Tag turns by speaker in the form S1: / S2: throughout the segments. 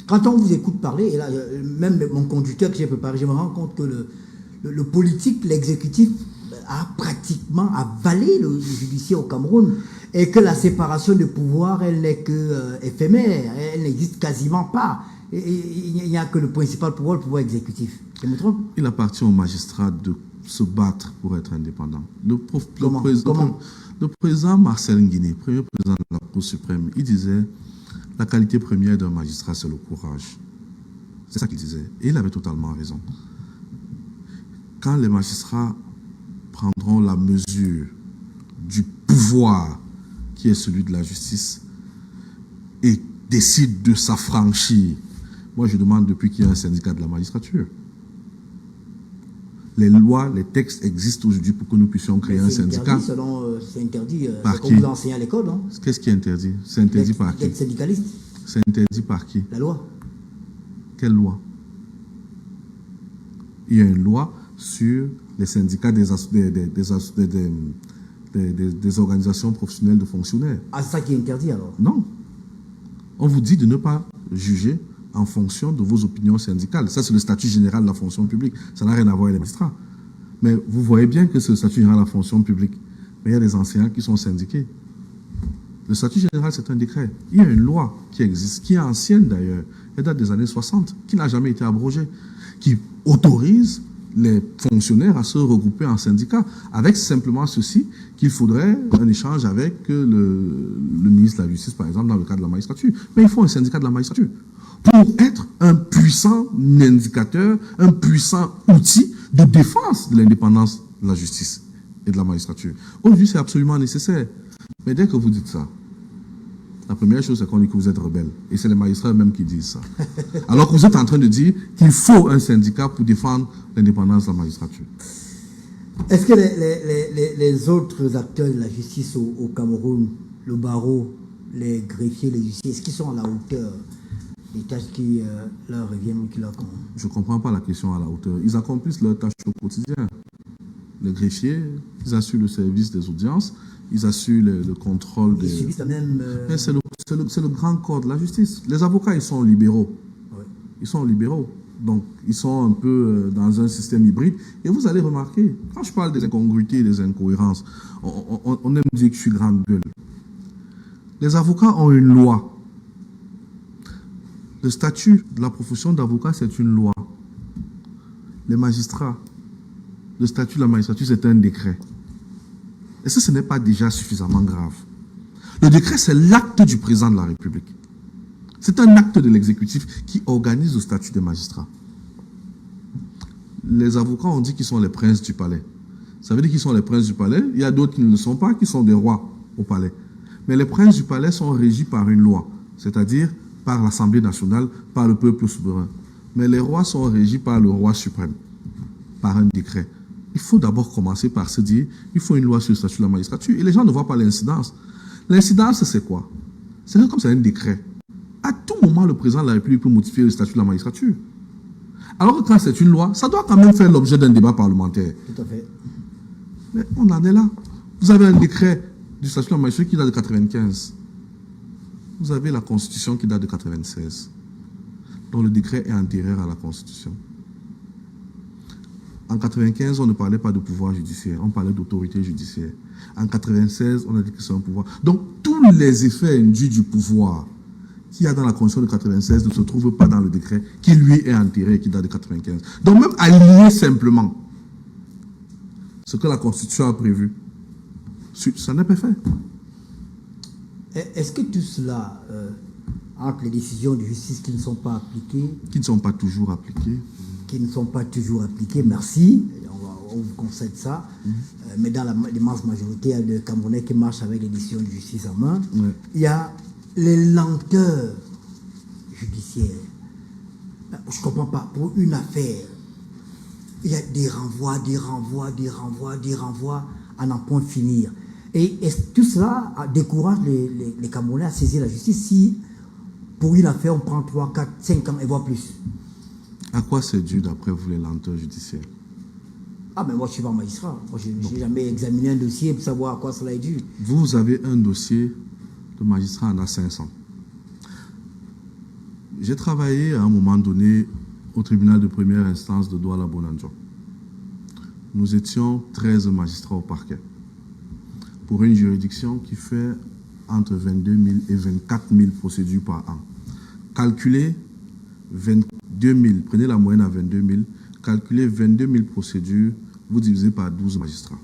S1: Quand on vous écoute parler, et là, même mon conducteur que j'ai préparé, je me rends compte que le politique, l'exécutif a pratiquement avalé le judiciaire au Cameroun et que la séparation de pouvoir, elle n'est que éphémère, elle n'existe quasiment pas. Il n'y a que le principal pouvoir, le pouvoir exécutif. Je me trompe?
S2: Il appartient aux magistrats de se battre pour être indépendant. Le président Marcel Nguini, premier président de la Cour suprême, il disait la qualité première d'un magistrat, c'est le courage. C'est ça qu'il disait. Et il avait totalement raison. Quand les magistrats prendront la mesure du pouvoir qui est celui de la justice et décident de s'affranchir, moi je demande depuis qu'il y a un syndicat de la magistrature. Les lois, les textes existent aujourd'hui pour que nous puissions créer un syndicat.
S1: C'est interdit
S2: par
S1: comme vous l'enseignez à l'école, non?
S2: Qu'est-ce qui est interdit? C'est interdit par qui?
S1: D'être syndicaliste.
S2: C'est interdit par qui?
S1: La loi.
S2: Quelle loi? Il y a une loi sur les syndicats des organisations professionnelles de fonctionnaires.
S1: Ah, c'est ça qui est interdit alors?
S2: Non. On vous dit de ne pas juger en fonction de vos opinions syndicales. Ça, c'est le statut général de la fonction publique. Ça n'a rien à voir avec les magistrats. Mais vous voyez bien que c'est le statut général de la fonction publique. Mais il y a des enseignants qui sont syndiqués. Le statut général, c'est un décret. Il y a une loi qui existe, qui est ancienne d'ailleurs. Elle date des années 60, qui n'a jamais été abrogée, qui autorise les fonctionnaires à se regrouper en syndicats, avec simplement ceci, qu'il faudrait un échange avec le ministre de la Justice, par exemple, dans le cadre de la magistrature. Mais il faut un syndicat de la magistrature pour être un puissant indicateur, un puissant outil de défense de l'indépendance de la justice et de la magistrature. Aujourd'hui, c'est absolument nécessaire. Mais dès que vous dites ça, la première chose, c'est qu'on dit que vous êtes rebelle. Et c'est les magistrats eux-mêmes qui disent ça. Alors que vous êtes en train de dire qu'il faut un syndicat pour défendre l'indépendance de la magistrature.
S1: Est-ce que les autres acteurs de la justice au Cameroun, le barreau, les greffiers, les huissiers, est-ce qu'ils sont à la hauteur des tâches qui leur reviennent ou qui leur conviennent? Je
S2: ne comprends pas la question à la hauteur. Ils accomplissent leurs tâches au quotidien. Les greffiers, ils assurent le service des audiences, ils assurent le contrôle des...
S1: Ils subissent la même...
S2: C'est le grand corps de la justice. Les avocats, ils sont libéraux. Oui. Ils sont libéraux. Donc, ils sont un peu dans un système hybride. Et vous allez remarquer, quand je parle des incongruités et des incohérences, on aime dire que je suis grande gueule. Les avocats ont une loi. Le statut de la profession d'avocat, c'est une loi. Les magistrats, le statut de la magistrature, c'est un décret. Est-ce que ce n'est pas déjà suffisamment grave? Le décret, c'est l'acte du président de la République. C'est un acte de l'exécutif qui organise le statut des magistrats. Les avocats ont dit qu'ils sont les princes du palais. Ça veut dire qu'ils sont les princes du palais. Il y a d'autres qui ne le sont pas, qui sont des rois au palais. Mais les princes du palais sont régis par une loi, c'est-à-dire par l'Assemblée nationale, par le peuple souverain. Mais les rois sont régis par le roi suprême, par un décret. Il faut d'abord commencer par se dire, il faut une loi sur le statut de la magistrature. Et les gens ne voient pas l'incidence. L'incidence, c'est quoi? C'est comme c'est un décret. À tout moment, le président de la République peut modifier le statut de la magistrature. Alors que quand c'est une loi, ça doit quand même faire l'objet d'un débat parlementaire.
S1: Tout à fait.
S2: Mais on en est là. Vous avez un décret du statut de la magistrature qui date de 1995. Vous avez la Constitution qui date de 1996. Donc le décret est antérieur à la Constitution. En 1995, on ne parlait pas de pouvoir judiciaire, on parlait d'autorité judiciaire. En 1996, on a dit que c'est un pouvoir. Donc tous les effets induits du pouvoir qu'il y a dans la Constitution de 1996 ne se trouvent pas dans le décret qui lui est antérieur et qui date de 1995. Donc même aligner simplement ce que la Constitution a prévu, ça n'est pas fait.
S1: Est-ce que tout cela, entre les décisions de justice qui ne sont pas appliquées...
S2: Qui ne sont pas toujours appliquées.
S1: Qui ne sont pas toujours appliquées, merci, on vous concède ça, mais dans l'immense majorité, il y a des Camerounais qui marchent avec les décisions de justice en main. Ouais. Il y a les lenteurs judiciaires. Je ne comprends pas, pour une affaire, il y a des renvois, à n'en point finir. Et tout cela décourage les Camerounais à saisir la justice si, pour une affaire, on prend 3, 4, 5 ans et voire plus.
S2: À quoi c'est dû, d'après vous, les lenteurs judiciaires?
S1: Ah, mais moi, je ne suis pas magistrat. Moi, je n'ai jamais examiné un dossier pour savoir à quoi cela est dû.
S2: Vous avez un dossier, le magistrat en a 500. J'ai travaillé à un moment donné au tribunal de première instance de Douala-Bonanjo. Nous étions 13 magistrats au parquet pour une juridiction qui fait entre 22 000 et 24 000 procédures par an. Calculez 22 000, prenez la moyenne à 22 000, calculez 22 000 procédures, vous divisez par 12 magistrats.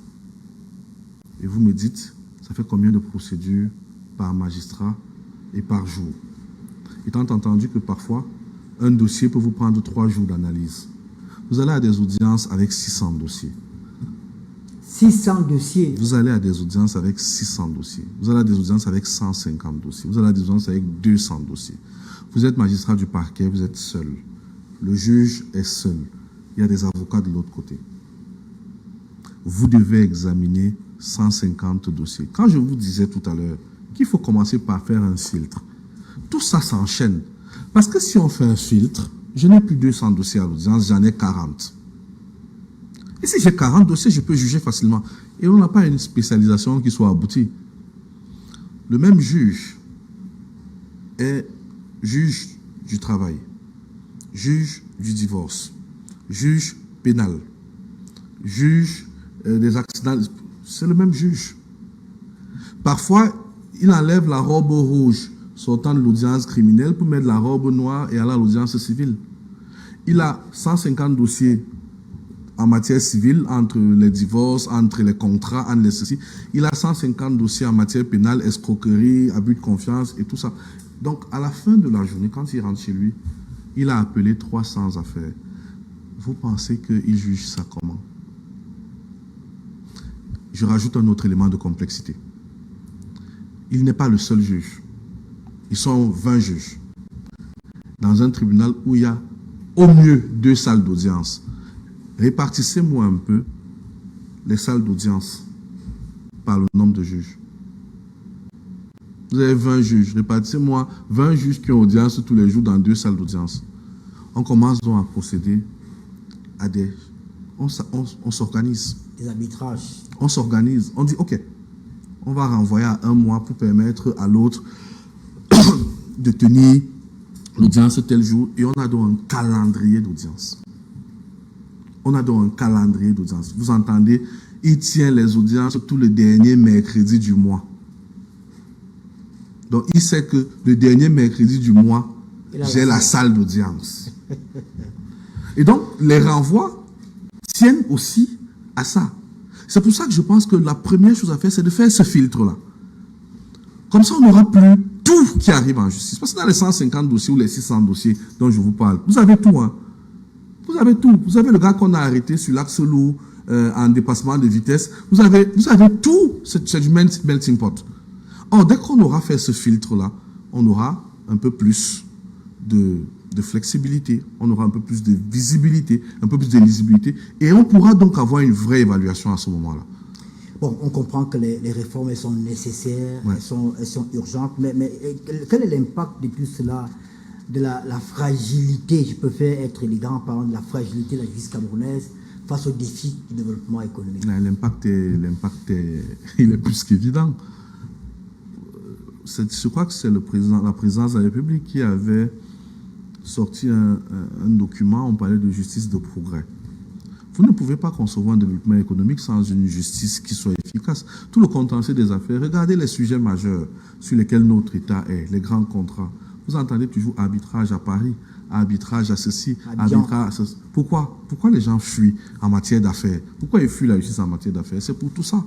S2: Et vous me dites, ça fait combien de procédures par magistrat et par jour? Étant entendu que parfois, un dossier peut vous prendre 3 jours d'analyse. Vous allez à des audiences avec 600 dossiers.
S1: 600 dossiers.
S2: Vous allez à des audiences avec 600 dossiers. Vous allez à des audiences avec 150 dossiers. Vous allez à des audiences avec 200 dossiers. Vous êtes magistrat du parquet, vous êtes seul. Le juge est seul. Il y a des avocats de l'autre côté. Vous devez examiner 150 dossiers. Quand je vous disais tout à l'heure qu'il faut commencer par faire un filtre, tout ça s'enchaîne. Parce que si on fait un filtre, je n'ai plus 200 dossiers à l'audience, j'en ai 40. Et si j'ai 40 dossiers, je peux juger facilement. Et on n'a pas une spécialisation qui soit aboutie. Le même juge est juge du travail, juge du divorce, juge pénal, juge des accidents. C'est le même juge. Parfois, il enlève la robe rouge sortant de l'audience criminelle pour mettre la robe noire et aller à l'audience civile. Il a 150 dossiers en matière civile, entre les divorces, entre les contrats, entre les ceci. Il a 150 dossiers en matière pénale, escroquerie, abus de confiance et tout ça. Donc, à la fin de la journée, quand il rentre chez lui, il a appelé 300 affaires. Vous pensez qu'il juge ça comment? Je rajoute un autre élément de complexité. Il n'est pas le seul juge. Ils sont 20 juges. Dans un tribunal où il y a au mieux 2 salles d'audience. Répartissez-moi un peu les salles d'audience par le nombre de juges. Vous avez 20 juges. Répartissez-moi 20 juges qui ont audience tous les jours dans 2 salles d'audience. On commence donc à procéder à des... On s'organise.
S1: Des arbitrages.
S2: On s'organise. On dit, OK, on va renvoyer à 1 mois pour permettre à l'autre de tenir l'audience tel jour. Et on a donc un calendrier d'audience. On a donc un calendrier d'audience. Vous entendez, il tient les audiences tous les derniers mercredis du mois. Donc, il sait que le dernier mercredi du mois, j'ai la salle d'audience. Et donc, les renvois tiennent aussi à ça. C'est pour ça que je pense que la première chose à faire, c'est de faire ce filtre-là. Comme ça, on n'aura plus tout qui arrive en justice. Parce que dans les 150 dossiers ou les 600 dossiers dont je vous parle, vous avez tout, hein. Vous avez tout. Vous avez le gars qu'on a arrêté sur l'axe lourd en dépassement de vitesse. Vous avez tout. C'est du melting pot. Or, dès qu'on aura fait ce filtre-là, on aura un peu plus de flexibilité, on aura un peu plus de visibilité, un peu plus de lisibilité, et on pourra donc avoir une vraie évaluation à ce moment-là.
S1: Bon, on comprend que les réformes, elles sont nécessaires,
S2: Ouais.
S1: elles sont urgentes, mais quel est l'impact de tout cela, de la fragilité, je peux faire être élégant en parlant de la fragilité de la justice camerounaise face aux défis du développement économique?
S2: L'impact il est plus qu'évident. Je crois que c'est la présidence de la République qui avait sorti un document, on parlait de justice de progrès. Vous ne pouvez pas concevoir un développement économique sans une justice qui soit efficace. Tout le contentieux des affaires, regardez les sujets majeurs sur lesquels notre État est, les grands contrats. Vous entendez toujours arbitrage à Paris, arbitrage à ceci, arbitrage à ceci. Pourquoi les gens fuient en matière d'affaires? Pourquoi ils fuient la justice en matière d'affaires? C'est pour tout ça.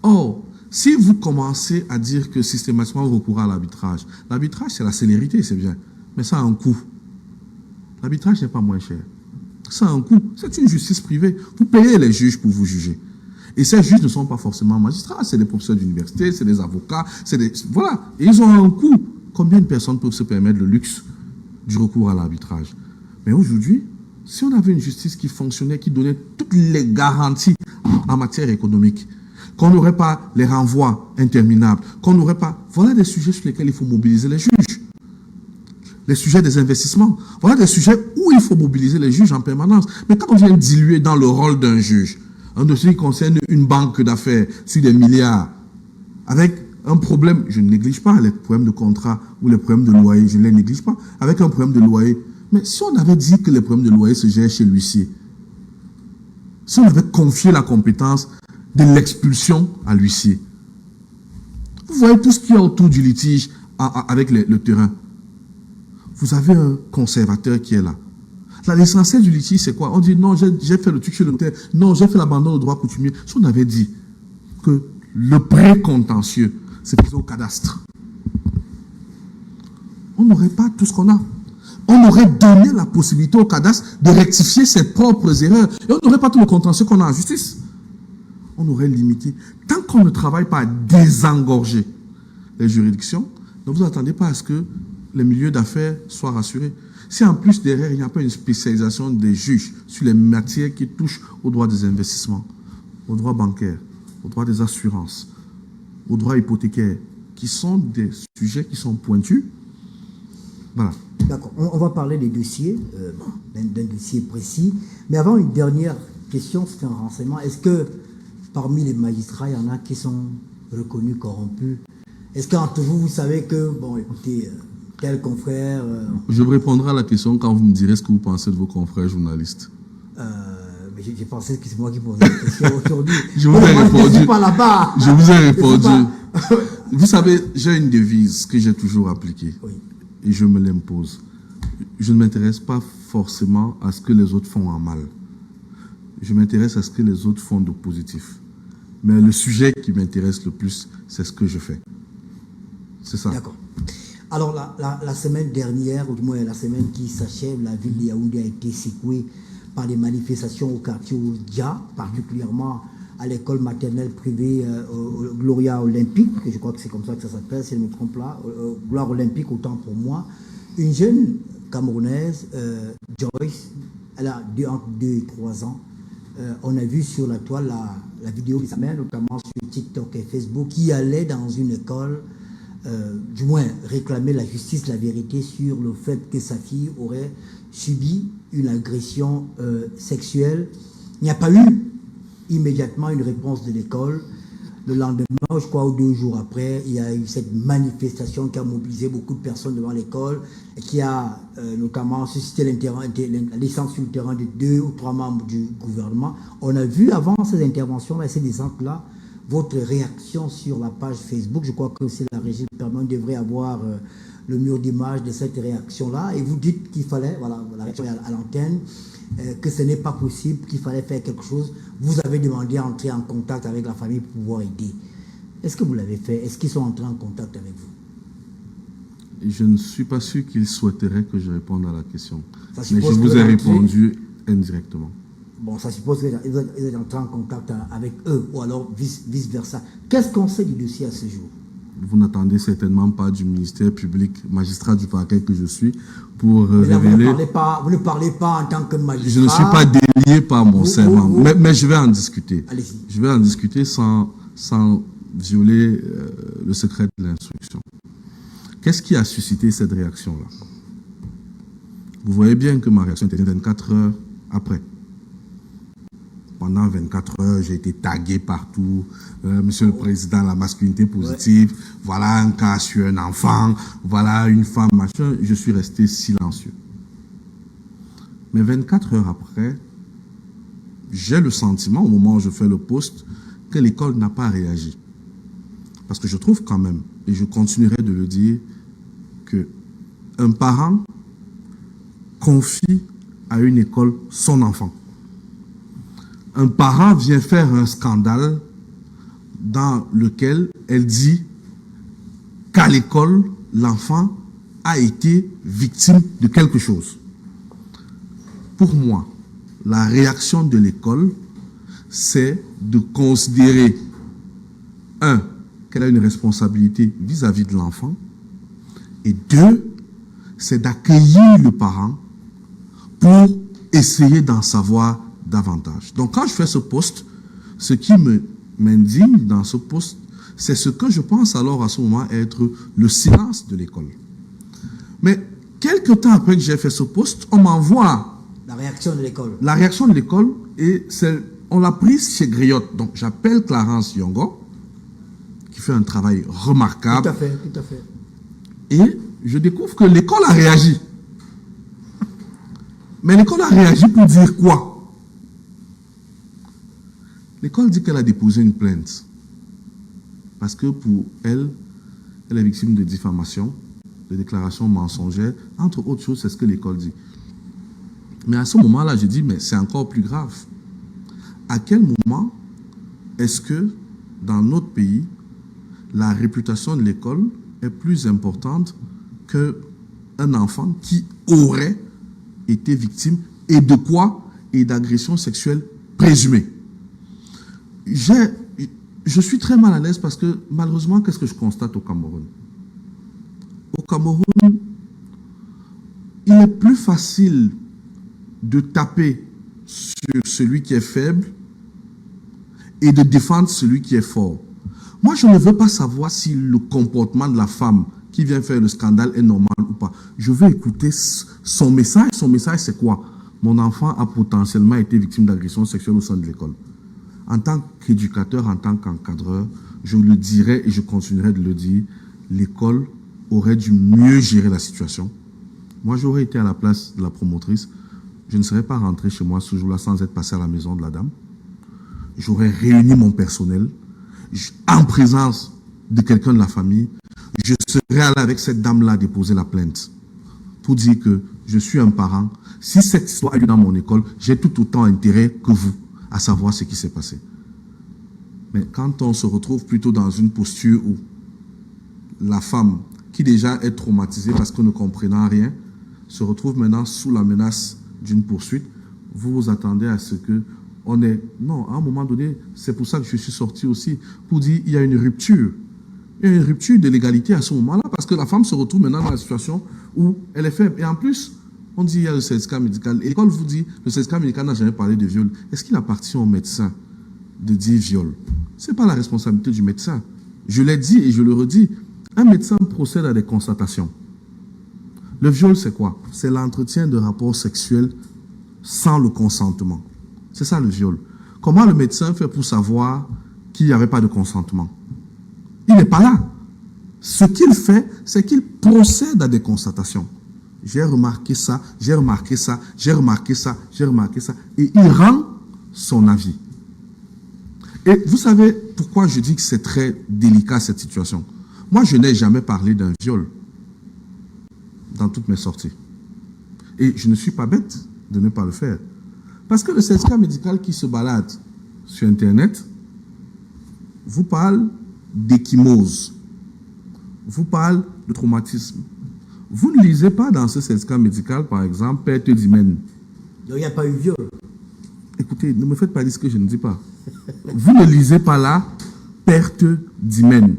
S2: Or, si vous commencez à dire que systématiquement vous recourez à l'arbitrage, c'est la célérité, c'est bien, mais ça a un coût. L'arbitrage n'est pas moins cher. Ça a un coût. C'est une justice privée. Vous payez les juges pour vous juger. Et ces juges ne sont pas forcément magistrats, c'est des professeurs d'université, c'est des avocats, voilà. Et ils ont un coût. Combien de personnes peuvent se permettre le luxe du recours à l'arbitrage? Mais aujourd'hui, si on avait une justice qui fonctionnait, qui donnait toutes les garanties en matière économique, qu'on n'aurait pas les renvois interminables, qu'on n'aurait pas... Voilà des sujets sur lesquels il faut mobiliser les juges. Les sujets des investissements. Voilà des sujets où il faut mobiliser les juges en permanence. Mais quand on vient diluer dans le rôle d'un juge, un dossier qui concerne une banque d'affaires sur des milliards, avec un problème, je ne néglige pas les problèmes de contrat ou les problèmes de loyer, je ne les néglige pas. Avec un problème de loyer, mais si on avait dit que les problèmes de loyer se gèrent chez l'huissier, si on avait confié la compétence de l'expulsion à l'huissier, vous voyez tout ce qu'il y a autour du litige avec le terrain. Vous avez un conservateur qui est là. L'essentiel du litige, c'est quoi? On dit non, j'ai fait le truc chez le notaire, non, j'ai fait l'abandon au droit coutumier. Si on avait dit que le pré-contentieux, c'est plutôt au cadastre, on n'aurait pas tout ce qu'on a. On aurait donné la possibilité au cadastre de rectifier ses propres erreurs. Et on n'aurait pas tout le contentieux qu'on a en justice. On aurait limité. Tant qu'on ne travaille pas à désengorger les juridictions, ne vous attendez pas à ce que les milieux d'affaires soient rassurés. Si en plus derrière, il n'y a pas une spécialisation des juges sur les matières qui touchent au droit des investissements, au droit bancaire, au droit des assurances, au droit hypothécaire, qui sont des sujets qui sont pointus, voilà.
S1: D'accord. On va parler des dossiers, d'un dossier précis. Mais avant, une dernière question, c'est un renseignement. Est-ce que parmi les magistrats, il y en a qui sont reconnus corrompus? Est-ce qu'entre vous, vous savez que, bon, écoutez, tel confrère...
S2: Je vous répondrai à la question quand vous me direz ce que vous pensez de vos confrères journalistes.
S1: Mais j'ai pensé que c'est moi qui posais la question aujourd'hui.
S2: Je vous ai répondu.
S1: Je suis pas là-bas.
S2: Je vous ai répondu. Vous savez, j'ai une devise que j'ai toujours appliquée. Oui. Et je me l'impose. Je ne m'intéresse pas forcément à ce que les autres font en mal. Je m'intéresse à ce que les autres font de positif. Mais le sujet qui m'intéresse le plus, c'est ce que je fais. C'est ça.
S1: D'accord. Alors, la semaine dernière, ou du moins la semaine qui s'achève, la ville de Yaoundé a été secouée par des manifestations au quartier Oudja, particulièrement à l'école maternelle privée Gloria Olympique, je crois que c'est comme ça que ça s'appelle, si je ne me trompe pas, Gloire Olympique, autant pour moi. Une jeune Camerounaise, Joyce, elle a entre 2 et 3 ans. On a vu sur la toile la vidéo de sa mère, notamment sur TikTok et Facebook, qui allait dans une école, du moins réclamer la justice, la vérité sur le fait que sa fille aurait subi une agression sexuelle. Il n'y a pas eu immédiatement une réponse de l'école. Le lendemain, je crois, ou 2 jours après, il y a eu cette manifestation qui a mobilisé beaucoup de personnes devant l'école et qui a notamment suscité la descente sur le terrain de 2 ou 3 membres du gouvernement. On a vu avant ces interventions-là et ces descentes-là, votre réaction sur la page Facebook. Je crois que c'est la régie permanente devrait avoir le mur d'image de cette réaction-là. Et vous dites qu'il fallait, voilà, la réaction à l'antenne, que ce n'est pas possible, qu'il fallait faire quelque chose. Vous avez demandé à entrer en contact avec la famille pour pouvoir aider. Est-ce que vous l'avez fait? Est-ce qu'ils sont entrés en contact avec vous?
S2: Je ne suis pas sûr qu'ils souhaiteraient que je réponde à la question. Mais je vous ai répondu indirectement.
S1: Bon, ça suppose que vous êtes entré en contact avec eux, ou alors vice-versa. Qu'est-ce qu'on sait du dossier à ce jour?
S2: Vous n'attendez certainement pas du ministère public, magistrat du parquet que je suis, pour révéler...
S1: Vous ne parlez pas en tant que magistrat.
S2: Je ne suis pas délié par mon serment, mais je vais en discuter.
S1: Allez-y.
S2: Je vais en discuter sans violer le secret de l'instruction. Qu'est-ce qui a suscité cette réaction-là? Vous voyez bien que ma réaction était 24 heures après. Pendant 24 heures, j'ai été tagué partout. Monsieur le Président, la masculinité positive. Ouais. Voilà un cas sur un enfant. Voilà une femme, machin. Je suis resté silencieux. Mais 24 heures après, j'ai le sentiment, au moment où je fais le post, que l'école n'a pas réagi. Parce que je trouve quand même, et je continuerai de le dire, qu'un parent confie à une école son enfant. Un parent vient faire un scandale dans lequel elle dit qu'à l'école, l'enfant a été victime de quelque chose. Pour moi, la réaction de l'école, c'est de considérer, qu'elle a une responsabilité vis-à-vis de l'enfant, et 2, c'est d'accueillir le parent pour essayer d'en savoir davantage. Donc, quand je fais ce post, ce qui m'indigne dans ce post, c'est ce que je pense alors à ce moment être le silence de l'école. Mais, quelques temps après que j'ai fait ce post, on m'envoie
S1: la réaction de l'école.
S2: La réaction de l'école, et on l'a prise chez Griotte. Donc, j'appelle Clarence Yongo, qui fait un travail remarquable.
S1: Tout à fait, tout à fait.
S2: Et je découvre que l'école a réagi. Mais l'école a réagi pour dire quoi? L'école dit qu'elle a déposé une plainte. Parce que pour elle, elle est victime de diffamation, de déclarations mensongères. Entre autres choses, c'est ce que l'école dit. Mais à ce moment-là, je dis, mais c'est encore plus grave. À quel moment est-ce que, dans notre pays, la réputation de l'école est plus importante qu'un enfant qui aurait été victime, et de quoi? Et d'agression sexuelle présumée. Je suis très mal à l'aise parce que, malheureusement, qu'est-ce que je constate au Cameroun? Au Cameroun, il est plus facile de taper sur celui qui est faible et de défendre celui qui est fort. Moi, je ne veux pas savoir si le comportement de la femme qui vient faire le scandale est normal ou pas. Je veux écouter son message. Son message, c'est quoi? Mon enfant a potentiellement été victime d'agression sexuelle au sein de l'école. En tant qu'éducateur, en tant qu'encadreur, je le dirai et je continuerai de le dire, l'école aurait dû mieux gérer la situation. Moi, j'aurais été à la place de la promotrice. Je ne serais pas rentré chez moi ce jour-là sans être passé à la maison de la dame. J'aurais réuni mon personnel en présence de quelqu'un de la famille. Je serais allé avec cette dame-là déposer la plainte pour dire que je suis un parent. Si cette histoire a lieu dans mon école, j'ai tout autant intérêt que vous à savoir ce qui s'est passé. Mais quand on se retrouve plutôt dans une posture où la femme, qui déjà est traumatisée parce que ne comprenant rien, se retrouve maintenant sous la menace d'une poursuite, vous vous attendez à ce que on est... Non, à un moment donné, c'est pour ça que je suis sorti aussi, pour dire qu'il y a une rupture. Il y a une rupture de l'égalité à ce moment-là, parce que la femme se retrouve maintenant dans la situation où elle est faible. Et en plus, on dit qu'il y a le certificat médical. Et l'école vous dit, le certificat médical n'a jamais parlé de viol. Est-ce qu'il appartient au médecin de dire viol? Ce n'est pas la responsabilité du médecin. Je l'ai dit et je le redis. Un médecin procède à des constatations. Le viol, c'est quoi? C'est l'entretien de rapports sexuels sans le consentement. C'est ça le viol. Comment le médecin fait pour savoir qu'il n'y avait pas de consentement? Il n'est pas là. Ce qu'il fait, c'est qu'il procède à des constatations. J'ai remarqué ça, j'ai remarqué ça, j'ai remarqué ça, j'ai remarqué ça. Et il rend son avis. Et vous savez pourquoi je dis que c'est très délicat cette situation? Moi, je n'ai jamais parlé d'un viol dans toutes mes sorties. Et je ne suis pas bête de ne pas le faire. Parce que le certificat médical qui se balade sur Internet vous parle d'échymose, vous parle de traumatisme. Vous ne lisez pas dans ce certificat médical, par exemple, perte d'hymen.
S1: Donc il n'y a pas eu viol.
S2: Écoutez, ne me faites pas dire ce que je ne dis pas. Vous ne lisez pas là perte d'hymen.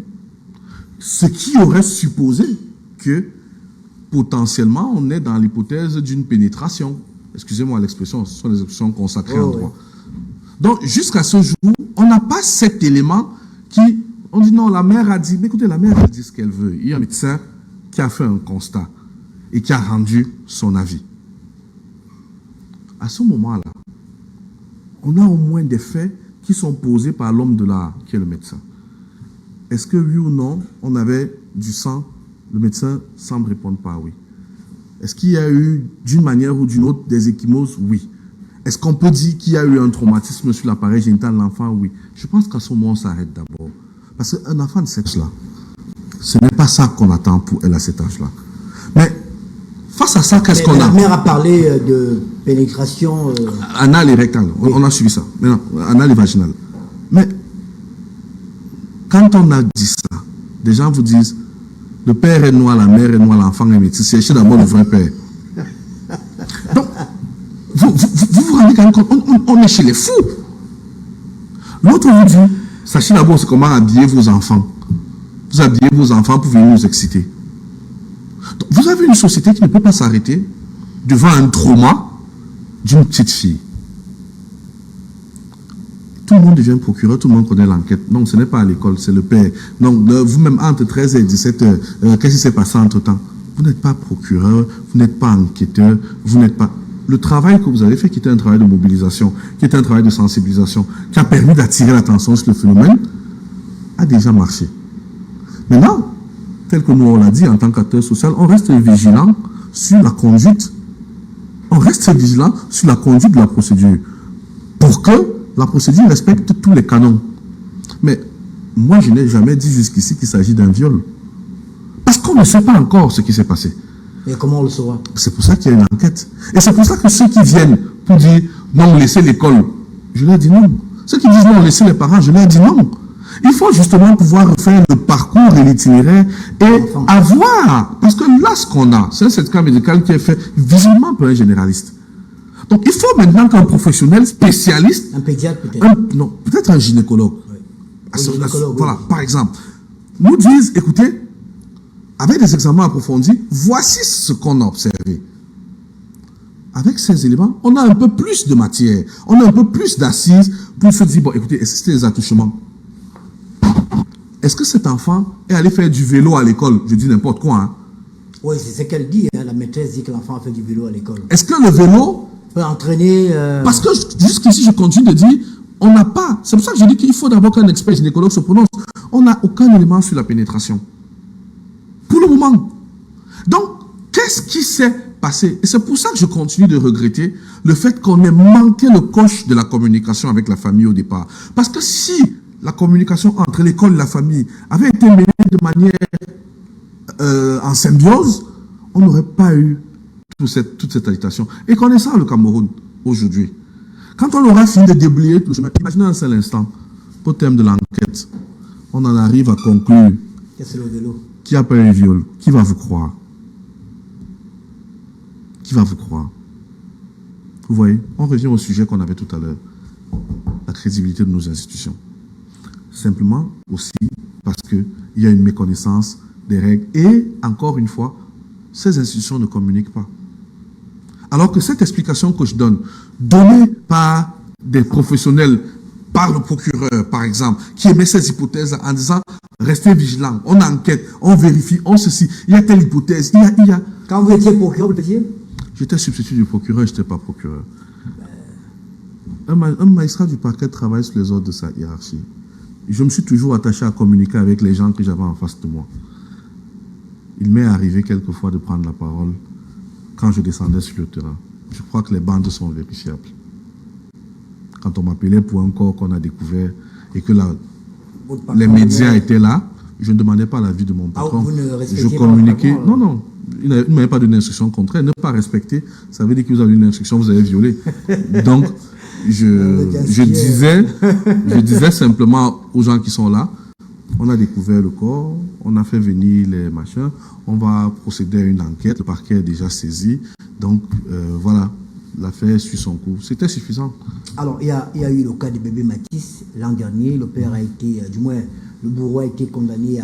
S2: Ce qui aurait supposé que potentiellement on est dans l'hypothèse d'une pénétration. Excusez-moi l'expression, ce sont des expressions consacrées en droit. Donc jusqu'à ce jour, on n'a pas cet élément qui... On dit non, la mère a dit... Mais écoutez, la mère a dit ce qu'elle veut. Il y a un médecin qui a fait un constat et qui a rendu son avis. À ce moment-là, on a au moins des faits qui sont posés par l'homme de l'art, qui est le médecin. Est-ce que oui ou non, on avait du sang? Le médecin semble répondre par oui. Est-ce qu'il y a eu, d'une manière ou d'une autre, des ecchymoses? Oui. Est-ce qu'on peut dire qu'il y a eu un traumatisme sur l'appareil génital de l'enfant? Oui. Je pense qu'à ce moment, on s'arrête d'abord. Parce qu'un enfant de sexe là, ce n'est pas ça qu'on attend pour elle à cet âge-là. Mais face à ça, qu'est-ce qu'on a?
S1: La mère a parlé de pénétration...
S2: Anal et rectal, on a suivi ça. Maintenant, anal et vaginal. Mais quand on a dit ça, des gens vous disent, le père est noir, la mère est noire, l'enfant est métis. Cherchez d'abord le vrai père. Donc, vous vous rendez quand même compte, on est chez les fous. L'autre vous dit, sachez d'abord c'est comment habiller vos enfants. Vous habillez vos enfants pour venir nous exciter. Donc, vous avez une société qui ne peut pas s'arrêter devant un trauma d'une petite fille. Tout le monde devient procureur, tout le monde connaît l'enquête. Donc ce n'est pas à l'école, c'est le père. Donc vous-même entre 13 et 17 heures, qu'est-ce qui s'est passé entre-temps? Vous n'êtes pas procureur, vous n'êtes pas enquêteur, vous n'êtes pas... Le travail que vous avez fait, qui était un travail de mobilisation, qui était un travail de sensibilisation, qui a permis d'attirer l'attention sur le phénomène, a déjà marché. Maintenant, tel que nous on l'a dit en tant qu'acteur social, on reste vigilant sur la conduite. On reste vigilant sur la conduite de la procédure pour que la procédure respecte tous les canons. Mais moi, je n'ai jamais dit jusqu'ici qu'il s'agit d'un viol. Parce qu'on ne sait pas encore ce qui s'est passé.
S1: Et comment on le saura?
S2: C'est pour ça qu'il y a une enquête. Et c'est pour ça que ceux qui viennent pour dire non, laissez l'école, je leur dis non. Ceux qui disent non, laissez les parents, je leur dis non. Il faut justement pouvoir faire le parcours et l'itinéraire et avoir, parce que là, ce qu'on a, c'est un certificat médical qui est fait visiblement par un généraliste. Donc, il faut maintenant qu'un professionnel spécialiste,
S1: un pédiatre peut-être,
S2: non, peut-être un gynécologue,
S1: gynécologue,
S2: voilà, par exemple, nous disent, écoutez, avec des examens approfondis, voici ce qu'on a observé. Avec ces éléments, on a un peu plus de matière, on a un peu plus d'assises pour se dire, bon, écoutez, est-ce que c'était des attouchements? Est-ce que cet enfant est allé faire du vélo à l'école? Je dis n'importe quoi. Hein.
S1: Oui, c'est ce qu'elle dit. Hein. La maîtresse dit que l'enfant a fait du vélo à l'école.
S2: Est-ce que le vélo
S1: peut entraîner...
S2: Parce que jusqu'ici, je continue de dire, on n'a pas... C'est pour ça que je dis qu'il faut d'abord qu'un expert gynécologue se prononce. On n'a aucun élément sur la pénétration. Pour le moment. Donc, qu'est-ce qui s'est passé? Et c'est pour ça que je continue de regretter le fait qu'on ait manqué le coche de la communication avec la famille au départ. Parce que si la communication entre l'école et la famille avait été menée de manière en symbiose, on n'aurait pas eu toute cette agitation. Et connaissant le Cameroun aujourd'hui, quand on aura fini de déblayer tout le chemin, imaginez un seul instant, au terme de l'enquête, on en arrive à conclure qu'il n'y a pas eu viol. Qui va vous croire? Qui va vous croire? Vous voyez, on revient au sujet qu'on avait tout à l'heure, la crédibilité de nos institutions. Simplement aussi parce qu'il y a une méconnaissance des règles. Et, encore une fois, ces institutions ne communiquent pas. Alors que cette explication que je donne, donnée par des professionnels, par le procureur, par exemple, qui émet ces hypothèses en disant « Restez vigilants, on enquête, on vérifie, on ceci, il y a telle hypothèse, il y a... »
S1: Quand vous étiez procureur, vous étiez?
S2: J'étais substitut du procureur, je n'étais pas procureur. Un magistrat du parquet travaille sur les ordres de sa hiérarchie. Je me suis toujours attaché à communiquer avec les gens que j'avais en face de moi. Il m'est arrivé quelquefois de prendre la parole quand je descendais sur le terrain. Je crois que les bandes sont vérifiables. Quand on m'appelait pour un corps qu'on a découvert et que les médias étaient là, je ne demandais pas l'avis de mon patron. Je communiquais. Non. Il ne m'avait pas donné d'instruction contraire. Ne pas respecter, ça veut dire que vous avez une instruction, vous avez violé. Donc, je disais simplement aux gens qui sont là, on a découvert le corps, on a fait venir les machins, on va procéder à une enquête, le parquet est déjà saisi, donc voilà, l'affaire suit son cours. C'était suffisant.
S1: Alors, il y a eu le cas du bébé Matisse l'an dernier, le père a été, du moins, le bourreau a été condamné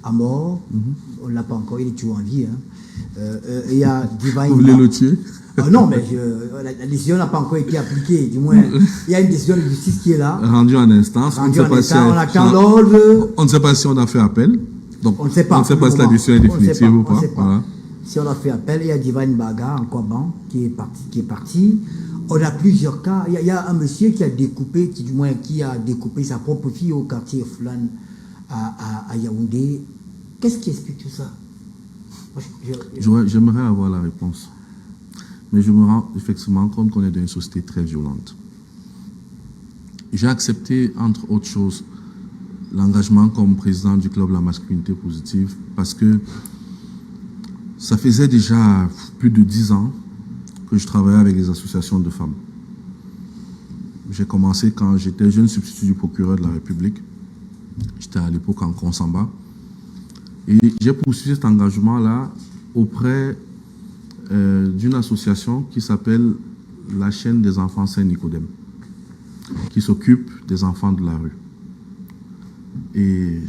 S1: à mort, on ne l'a pas encore, il est toujours en vie. Hein. Il y a Divine...
S2: Vous voulez le tuer?
S1: Non, mais la décision n'a pas encore été appliquée. Du moins, il y a une décision de justice qui est là.
S2: Rendue en instance.
S1: On attend l'ordre.
S2: On ne sait pas si on a fait appel. Donc,
S1: on ne sait pas.
S2: On ne sait pas si la décision est définitive ou pas. Voilà.
S1: Si on a fait appel, il y a Divine Baga en Kwaban qui est parti. On a plusieurs cas. Il y a un monsieur qui a découpé, qui a découpé sa propre fille au quartier Flan à Yaoundé. Qu'est-ce qui explique tout ça?
S2: J'aimerais avoir la réponse. Mais je me rends effectivement compte qu'on est dans une société très violente. J'ai accepté, entre autres choses, l'engagement comme président du club La Masculinité Positive parce que ça faisait déjà plus de 10 ans que je travaillais avec les associations de femmes. J'ai commencé quand j'étais jeune substitut du procureur de la République. J'étais à l'époque en Consamba. Et j'ai poursuivi cet engagement-là auprès d'une association qui s'appelle la chaîne des enfants Saint-Nicodème, qui s'occupe des enfants de la rue. Et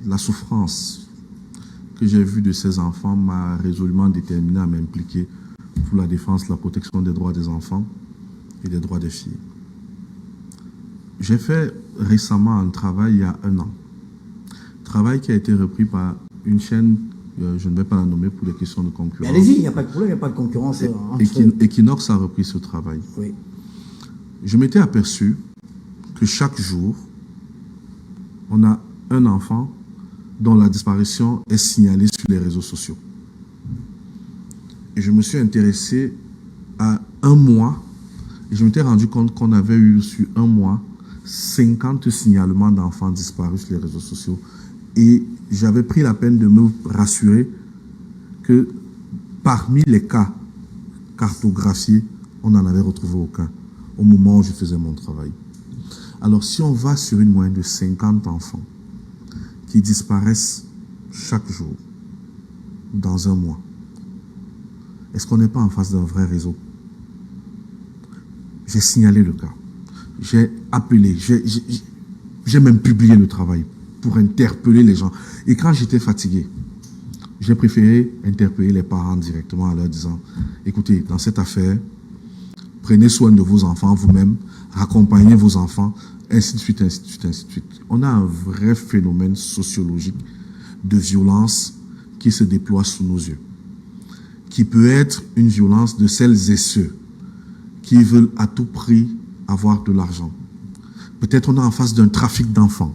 S2: la souffrance que j'ai vue de ces enfants m'a résolument déterminé à m'impliquer pour la défense, la protection des droits des enfants et des droits des filles. J'ai fait récemment un travail il y a 1 an. Travail qui a été repris par une chaîne, je ne vais pas la nommer pour des questions de concurrence.
S1: Allez-y, il n'y a pas de problème, il n'y a pas de concurrence.
S2: Equinox a repris ce travail.
S1: Oui.
S2: Je m'étais aperçu que chaque jour, on a un enfant dont la disparition est signalée sur les réseaux sociaux. Et je me suis intéressé à un mois, et je m'étais rendu compte qu'on avait eu sur un mois 50 signalements d'enfants disparus sur les réseaux sociaux. Et j'avais pris la peine de me rassurer que parmi les cas cartographiés, on n'en avait retrouvé aucun au moment où je faisais mon travail. Alors si on va sur une moyenne de 50 enfants qui disparaissent chaque jour dans un mois, est-ce qu'on n'est pas en face d'un vrai réseau? J'ai signalé le cas. J'ai appelé, j'ai même publié le travail pour interpeller les gens. Et quand j'étais fatigué, j'ai préféré interpeller les parents directement en leur disant, écoutez, dans cette affaire, prenez soin de vos enfants vous-même, raccompagnez vos enfants, ainsi de suite, ainsi de suite, ainsi de suite. On a un vrai phénomène sociologique de violence qui se déploie sous nos yeux, qui peut être une violence de celles et ceux qui veulent à tout prix avoir de l'argent. Peut-être on est en face d'un trafic d'enfants.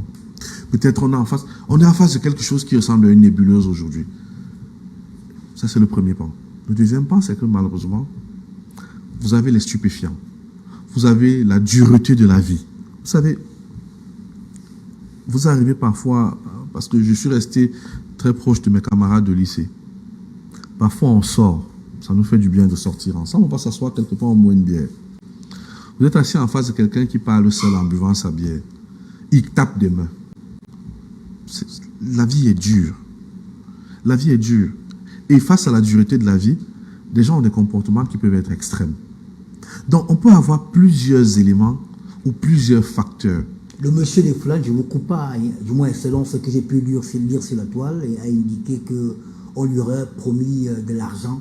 S2: Peut-être on est en face de quelque chose qui ressemble à une nébuleuse aujourd'hui. Ça, c'est le premier pan. Le deuxième pan, c'est que malheureusement, vous avez les stupéfiants. Vous avez la dureté de la vie. Vous savez, vous arrivez parfois, parce que je suis resté très proche de mes camarades de lycée. Parfois, on sort. Ça nous fait du bien de sortir ensemble. On va s'asseoir quelque part, on boit une bière. Vous êtes assis en face de quelqu'un qui parle seul en buvant sa bière. Il tape des mains. La vie est dure. La vie est dure. Et face à la dureté de la vie, des gens ont des comportements qui peuvent être extrêmes. Donc, on peut avoir plusieurs éléments ou plusieurs facteurs.
S1: Le monsieur des Foulanges, je ne vous coupe pas, du moins selon ce que j'ai pu lire sur la toile, et a indiqué qu'on lui aurait promis de l'argent.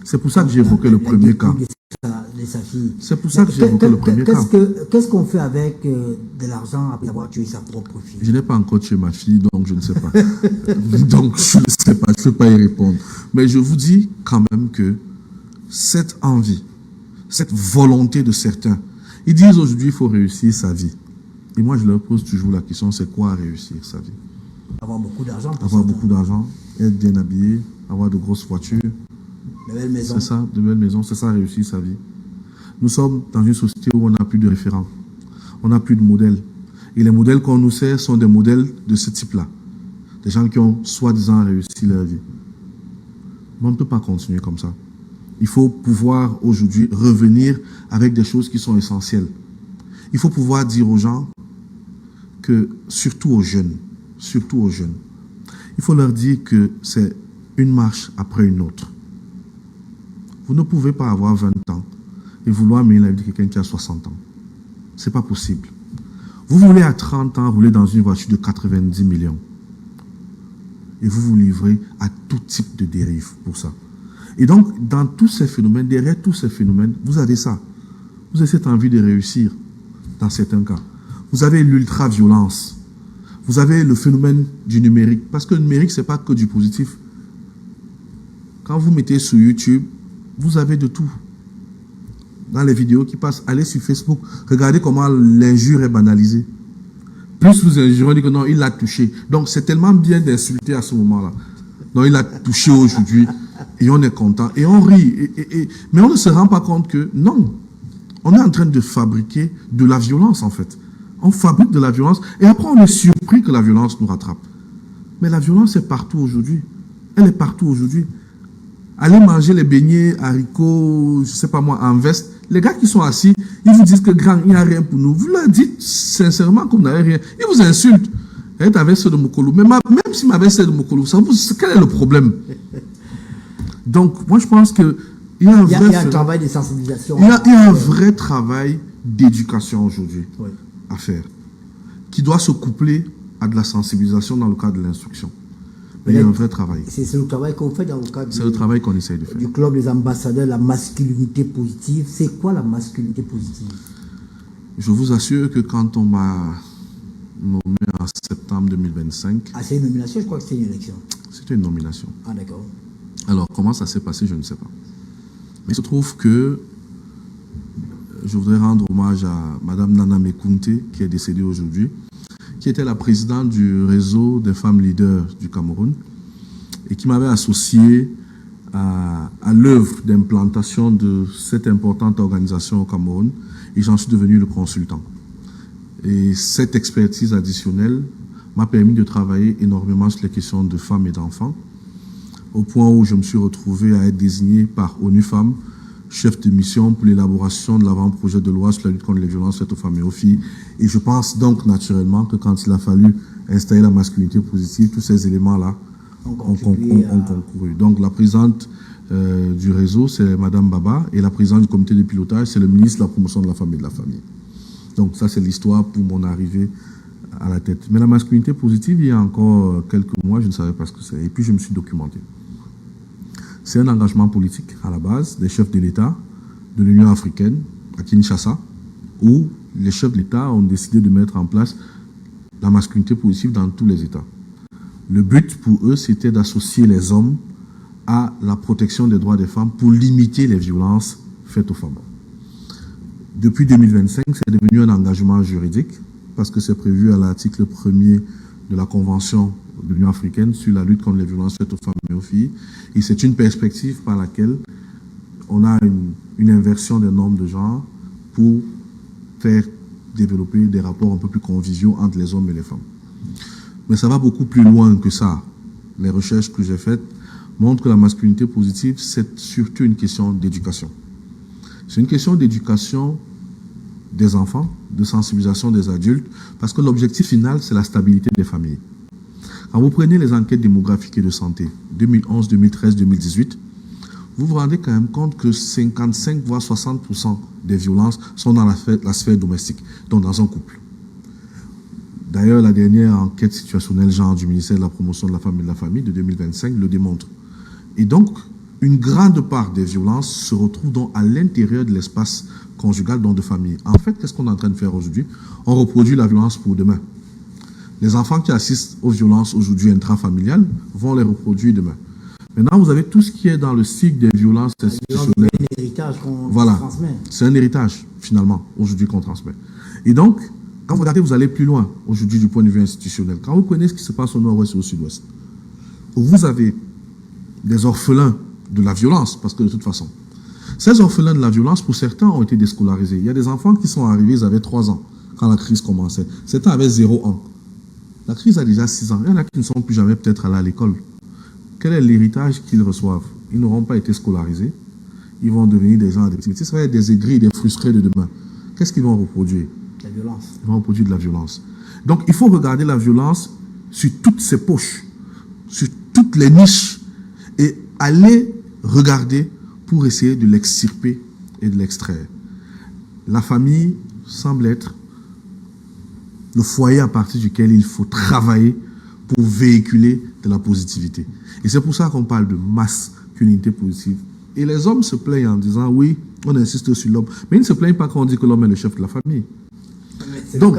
S2: C'est pour ça que j'ai évoqué le premier cas.
S1: De sa fille.
S2: C'est pour ça que j'ai évoqué le premier cas.
S1: Qu'est-ce qu'on fait avec de l'argent après avoir tué sa propre fille?
S2: Je n'ai pas encore tué ma fille, donc je ne sais pas. Donc je ne sais pas, je ne peux pas y répondre. Mais je vous dis quand même que cette envie, cette volonté de certains, ils disent aujourd'hui il faut réussir sa vie. Et moi je leur pose toujours la question, c'est quoi réussir sa vie?
S1: Avoir beaucoup d'argent.
S2: Avoir beaucoup d'argent, être bien habillé, avoir de grosses voitures.
S1: De belles maisons.
S2: C'est ça, de belles maisons, c'est ça réussir sa vie. Nous sommes dans une société où on n'a plus de référents, on n'a plus de modèles. Et les modèles qu'on nous sert sont des modèles de ce type-là. Des gens qui ont soi-disant réussi leur vie. Mais on ne peut pas continuer comme ça. Il faut pouvoir aujourd'hui revenir avec des choses qui sont essentielles. Il faut pouvoir dire aux gens que, surtout aux jeunes, il faut leur dire que c'est une marche après une autre. Vous ne pouvez pas avoir 20 ans et vouloir mener la vie de quelqu'un qui a 60 ans. Ce n'est pas possible. Vous voulez à 30 ans rouler dans une voiture de 90 millions. Et vous vous livrez à tout type de dérive pour ça. Et donc, dans tous ces phénomènes, derrière tous ces phénomènes, vous avez ça. Vous avez cette envie de réussir, dans certains cas. Vous avez l'ultra-violence. Vous avez le phénomène du numérique. Parce que le numérique, ce n'est pas que du positif. Quand vous mettez sur YouTube, vous avez de tout. Dans les vidéos qui passent, allez sur Facebook, regardez comment l'injure est banalisée. Plus vous injurez, on dit que non, il l'a touché. Donc c'est tellement bien d'insulter à ce moment-là. Non, il l'a touché aujourd'hui et on est content et on rit. Mais on ne se rend pas compte que non, on est en train de fabriquer de la violence en fait. On fabrique de la violence et après on est surpris que la violence nous rattrape. Mais la violence est partout aujourd'hui. Elle est partout aujourd'hui. Allez manger les beignets, haricots, je ne sais pas moi, en veste. Les gars qui sont assis, ils vous disent que grand, il n'y a rien pour nous. Vous leur dites sincèrement que vous n'avez rien. Ils vous insultent. Et ta veste de Mokolo. Mais même si ma veste est de Mokolo, quel est le problème? Donc, moi je pense qu'il y a un
S1: travail de sensibilisation.
S2: Il y a un vrai travail d'éducation aujourd'hui à faire, qui doit se coupler à de la sensibilisation dans le cadre de l'instruction. Il y a un vrai travail.
S1: C'est le travail qu'on fait dans le cadre
S2: le travail qu'on essaye de faire.
S1: Du club des ambassadeurs, la masculinité positive. C'est quoi la masculinité positive?
S2: Je vous assure que quand on m'a nommé en septembre 2025...
S1: Ah, c'est une nomination, je crois que c'est une élection.
S2: C'était une nomination.
S1: Ah, d'accord.
S2: Alors, comment ça s'est passé, je ne sais pas. Mais il se trouve que je voudrais rendre hommage à Madame Nana Mekounte, qui est décédée aujourd'hui, qui était la présidente du réseau des femmes leaders du Cameroun et qui m'avait associé à l'œuvre d'implantation de cette importante organisation au Cameroun, et j'en suis devenu le consultant. Et cette expertise additionnelle m'a permis de travailler énormément sur les questions de femmes et d'enfants, au point où je me suis retrouvé à être désigné par ONU Femmes chef de mission pour l'élaboration de l'avant-projet de loi sur la lutte contre les violences faites aux femmes et aux filles. Et je pense donc naturellement que quand il a fallu installer la masculinité positive, tous ces éléments-là ont concouru. Donc la présidente du réseau, c'est Madame Baba, et la présidente du comité de pilotage, c'est le ministre de la promotion de la femme et de la famille. Donc ça, c'est l'histoire pour mon arrivée à la tête. Mais la masculinité positive, il y a encore quelques mois, je ne savais pas ce que c'est. Et puis je me suis documenté. C'est un engagement politique à la base des chefs de l'État de l'Union africaine à Kinshasa, où les chefs de l'État ont décidé de mettre en place la masculinité positive dans tous les États. Le but pour eux, c'était d'associer les hommes à la protection des droits des femmes pour limiter les violences faites aux femmes. Depuis 2025, c'est devenu un engagement juridique parce que c'est prévu à l'article 1er de la Convention de l'Union africaine sur la lutte contre les violences faites aux femmes et aux filles. Et c'est une perspective par laquelle on a une inversion des normes de genre pour faire développer des rapports un peu plus conviviaux entre les hommes et les femmes. Mais ça va beaucoup plus loin que ça. Les recherches que j'ai faites montrent que la masculinité positive, c'est surtout une question d'éducation. C'est une question d'éducation des enfants, de sensibilisation des adultes, parce que l'objectif final, c'est la stabilité des familles. Quand vous prenez les enquêtes démographiques et de santé, 2011, 2013, 2018, vous vous rendez quand même compte que 55 voire 60% des violences sont dans la sphère domestique, donc dans un couple. D'ailleurs, la dernière enquête situationnelle genre du ministère de la promotion de la femme et de la famille de 2025 le démontre. Et donc, une grande part des violences se retrouve donc à l'intérieur de l'espace conjugal, donc de famille. En fait, qu'est-ce qu'on est en train de faire aujourd'hui? On reproduit la violence pour demain. Les enfants qui assistent aux violences aujourd'hui intrafamiliales vont les reproduire demain. Maintenant, vous avez tout ce qui est dans le cycle des violences institutionnelles.
S1: C'est un héritage qu'on transmet.
S2: C'est un héritage, finalement, aujourd'hui qu'on transmet. Et donc, quand vous regardez, vous allez plus loin, aujourd'hui, du point de vue institutionnel. Quand vous connaissez ce qui se passe au nord-ouest et au sud-ouest, où vous avez des orphelins de la violence, parce que de toute façon, ces orphelins de la violence, pour certains, ont été déscolarisés. Il y a des enfants qui sont arrivés, ils avaient 3 ans, quand la crise commençait. Certains avaient 0 ans. La crise a déjà 6 ans. Il y en a qui ne sont plus jamais peut-être allés à l'école. Quel est l'héritage qu'ils reçoivent? Ils n'auront pas été scolarisés. Ils vont devenir des gens addictifs. Ce seraient des aigris, des frustrés de demain. Qu'est-ce qu'ils vont reproduire?
S1: La violence.
S2: Ils vont reproduire de la violence. Donc, il faut regarder la violence sur toutes ses poches, sur toutes les niches, et aller regarder pour essayer de l'extirper et de l'extraire. La famille semble être le foyer à partir duquel il faut travailler pour véhiculer de la positivité. Et c'est pour ça qu'on parle de masculinité positive. Et les hommes se plaignent en disant, oui, on insiste sur l'homme. Mais ils ne se plaignent pas quand on dit que l'homme est le chef de la famille. Donc,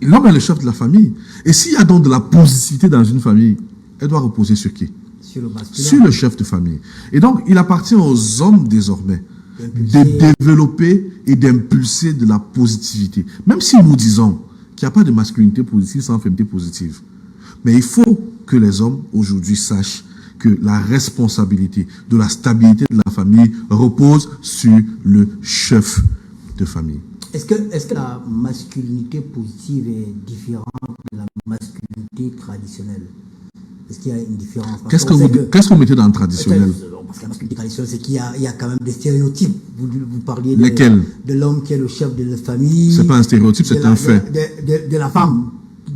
S2: l'homme est le chef de la famille. Et s'il y a donc de la positivité dans une famille, elle doit reposer sur qui?
S1: Sur le masculin.
S2: Sur le chef de famille. Et donc, il appartient aux hommes désormais de développer et d'impulser de la positivité. Même si nous disons qu'il n'y a pas de masculinité positive sans féminité positive. Mais il faut que les hommes aujourd'hui sachent que la responsabilité de la stabilité de la famille repose sur le chef de famille.
S1: Est-ce que la masculinité positive est différente de la masculinité traditionnelle? Est-ce qu'il y a une différence?
S2: Qu'est-ce que vous mettez dans le traditionnel?
S1: Parce que la masculinité traditionnelle, c'est qu'il y a quand même des stéréotypes. Vous parliez de l'homme qui est le chef de la famille.
S2: C'est pas un stéréotype, c'est un fait.
S1: De la femme,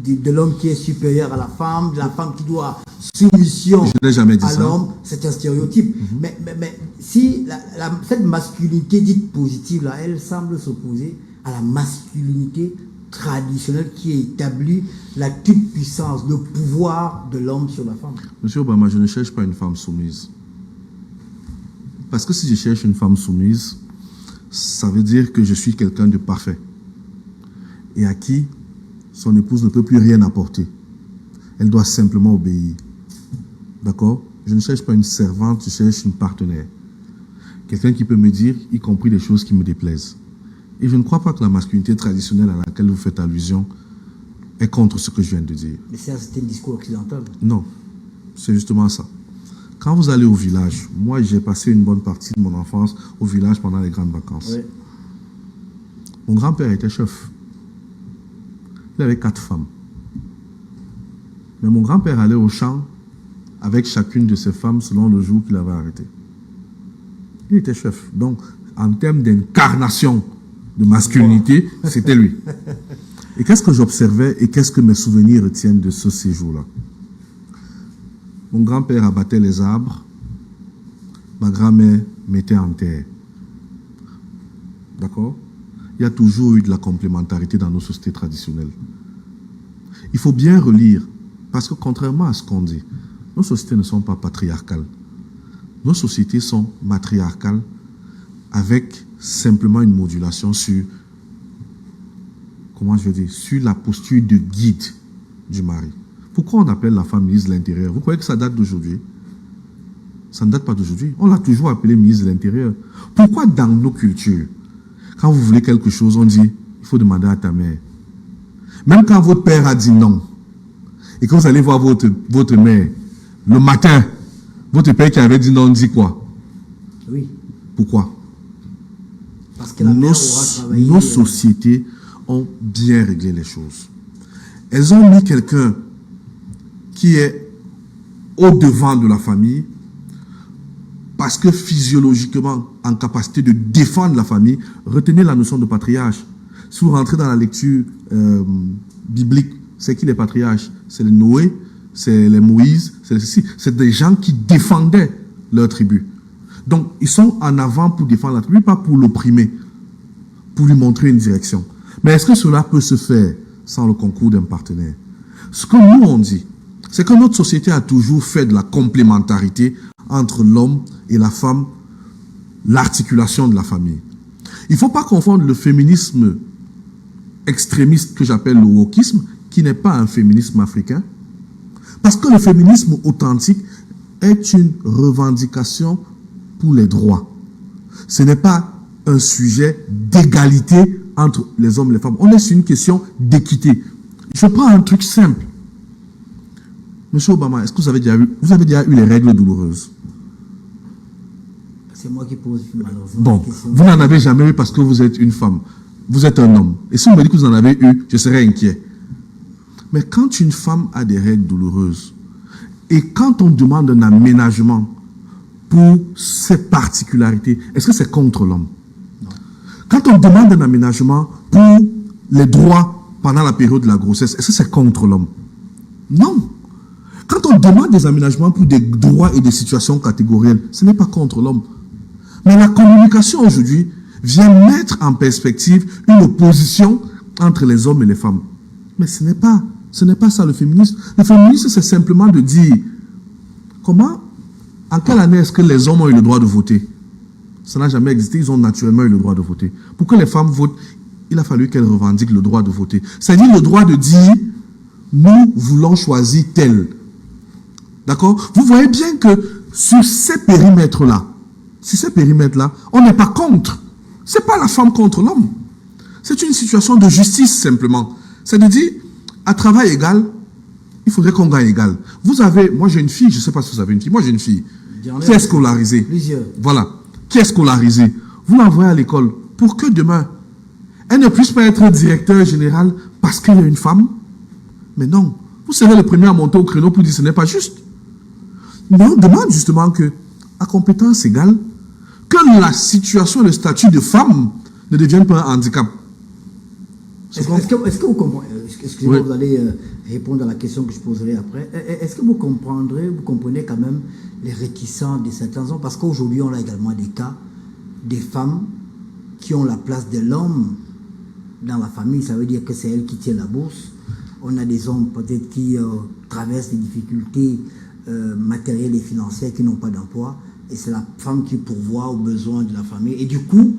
S1: de l'homme qui est supérieur à la femme, de la femme qui doit soumission à l'homme. C'est un stéréotype. Mais si cette masculinité dite positive, là, elle semble s'opposer à la masculinité traditionnelle qui établit la toute-puissance, le pouvoir de l'homme sur la femme.
S2: Monsieur Obama, je ne cherche pas une femme soumise. Parce que si je cherche une femme soumise, ça veut dire que je suis quelqu'un de parfait et à qui son épouse ne peut plus rien apporter. Elle doit simplement obéir. D'accord? Je ne cherche pas une servante, je cherche une partenaire. Quelqu'un qui peut me dire, y compris des choses qui me déplaisent. Et je ne crois pas que la masculinité traditionnelle à laquelle vous faites allusion est contre ce que je viens de dire.
S1: Mais c'est un discours occidental.
S2: Non, c'est justement ça. Quand vous allez au village, moi j'ai passé une bonne partie de mon enfance au village pendant les grandes vacances.
S1: Oui.
S2: Mon grand-père était chef. Il avait 4 femmes. Mais mon grand-père allait au champ avec chacune de ses femmes selon le jour qu'il avait arrêté. Il était chef. Donc, en termes d'incarnation de masculinité, c'était lui. Et qu'est-ce que j'observais et qu'est-ce que mes souvenirs retiennent de ce séjour-là? Mon grand-père abattait les arbres, ma grand-mère mettait en terre. D'accord? Il y a toujours eu de la complémentarité dans nos sociétés traditionnelles. Il faut bien relire, parce que contrairement à ce qu'on dit, nos sociétés ne sont pas patriarcales. Nos sociétés sont matriarcales avec simplement une modulation sur, comment je veux dire, sur la posture de guide du mari. Pourquoi on appelle la femme ministre de l'Intérieur? Vous croyez que ça date d'aujourd'hui? Ça ne date pas d'aujourd'hui. On l'a toujours appelée ministre de l'Intérieur. Pourquoi dans nos cultures, quand vous voulez quelque chose, on dit, il faut demander à ta mère. Même quand votre père a dit non, et que vous allez voir votre mère, le matin, votre père qui avait dit non, dit quoi?
S1: Oui.
S2: Pourquoi?
S1: Parce que la mère aura travaillé.
S2: Nos sociétés ont bien réglé les choses. Elles ont mis quelqu'un qui est au-devant de la famille, parce que physiologiquement, en capacité de défendre la famille, retenez la notion de patriarche. Si vous rentrez dans la lecture biblique, c'est qui les patriarches? C'est les Noé, c'est les Moïse, c'est des gens qui défendaient leur tribu. Donc, ils sont en avant pour défendre la tribu, pas pour l'opprimer, pour lui montrer une direction. Mais est-ce que cela peut se faire sans le concours d'un partenaire? Ce que nous, on dit, c'est que notre société a toujours fait de la complémentarité entre l'homme et la femme, l'articulation de la famille. Il ne faut pas confondre le féminisme extrémiste que j'appelle le wokisme, qui n'est pas un féminisme africain, parce que le féminisme authentique est une revendication pour les droits. Ce n'est pas un sujet d'égalité entre les hommes et les femmes. On est sur une question d'équité. Je prends un truc simple. Monsieur Obama, est-ce que vous avez déjà eu les règles douloureuses?
S1: C'est moi qui pose malheureusement
S2: Bon,
S1: la question.
S2: vous n'en avez jamais eu parce que vous êtes une femme. Vous êtes un homme. Et si vous me dites que vous en avez eu, je serais inquiet. Mais quand une femme a des règles douloureuses, et quand on demande un aménagement pour ses particularités, est-ce que c'est contre l'homme?
S1: Non.
S2: Quand on demande un aménagement pour les droits pendant la période de la grossesse, est-ce que c'est contre l'homme? Non. Quand on demande des aménagements pour des droits et des situations catégorielles, ce n'est pas contre l'homme. Mais la communication aujourd'hui vient mettre en perspective une opposition entre les hommes et les femmes. Mais ce n'est pas ça le féminisme. Le féminisme, c'est simplement de dire comment, en quelle année est-ce que les hommes ont eu le droit de voter? Ça n'a jamais existé, ils ont naturellement eu le droit de voter. Pour que les femmes votent, il a fallu qu'elles revendiquent le droit de voter. C'est-à-dire le droit de dire, nous voulons choisir tel. D'accord? Vous voyez bien que sur ces périmètres-là, on n'est pas contre. Ce n'est pas la femme contre l'homme. C'est une situation de justice simplement. C'est de dire, à travail égal, il faudrait qu'on gagne égal. Moi j'ai une fille, je ne sais pas si vous avez une fille, moi j'ai une fille qui est scolarisée.
S1: Plusieurs.
S2: Voilà, qui est scolarisée. Vous l'envoyez à l'école pour que demain, elle ne puisse pas être directeur général parce qu'elle est une femme. Mais non, vous serez le premier à monter au créneau pour dire que ce n'est pas juste. Mais on demande justement que, à compétence égale, que la situation et le statut de femme ne deviennent pas un handicap.
S1: Est-ce que vous comprenez, excusez-moi,
S2: Oui.
S1: vous allez répondre à la question que je poserai après. Est-ce que vous comprenez quand même les réticents de certains hommes? Parce qu'aujourd'hui, on a également des cas des femmes qui ont la place de l'homme dans la famille. Ça veut dire que c'est elle qui tient la bourse. On a des hommes peut-être qui traversent des difficultés matérielles et financières, qui n'ont pas d'emploi. Et c'est la femme qui pourvoit aux besoins de la famille. Et du coup,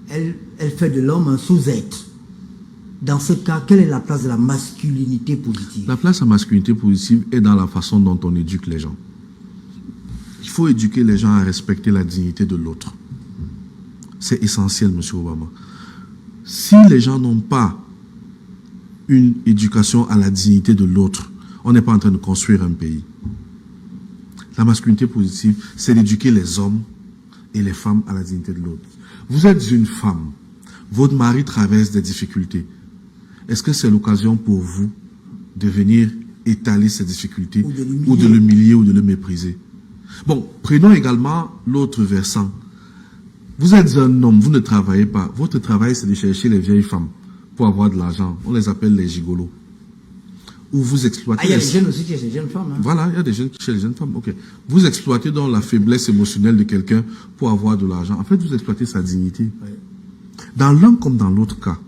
S1: elle fait de l'homme un sous-être. Dans ce cas, quelle est la place de la masculinité positive?
S2: La place de la masculinité positive est dans la façon dont on éduque les gens. Il faut éduquer les gens à respecter la dignité de l'autre. C'est essentiel, M. Obama. Si les gens n'ont pas une éducation à la dignité de l'autre, on n'est pas en train de construire un pays. La masculinité positive, c'est d'éduquer les hommes et les femmes à la dignité de l'autre. Vous êtes une femme, votre mari traverse des difficultés. Est-ce que c'est l'occasion pour vous de venir étaler ces difficultés ou de l'humilier ou de le mépriser? Bon, prenons également l'autre versant. Vous êtes un homme, vous ne travaillez pas. Votre travail, c'est de chercher les vieilles femmes pour avoir de l'argent. On les appelle les gigolos. Ou vous exploitez...
S1: Ah, il y a des jeunes aussi qui cherchent des jeunes femmes. Hein.
S2: Voilà, il y a des jeunes qui cherchent des jeunes femmes. Ok. Vous exploitez donc la faiblesse émotionnelle de quelqu'un pour avoir de l'argent. En fait, vous exploitez sa dignité. Oui. Dans l'un comme dans l'autre cas,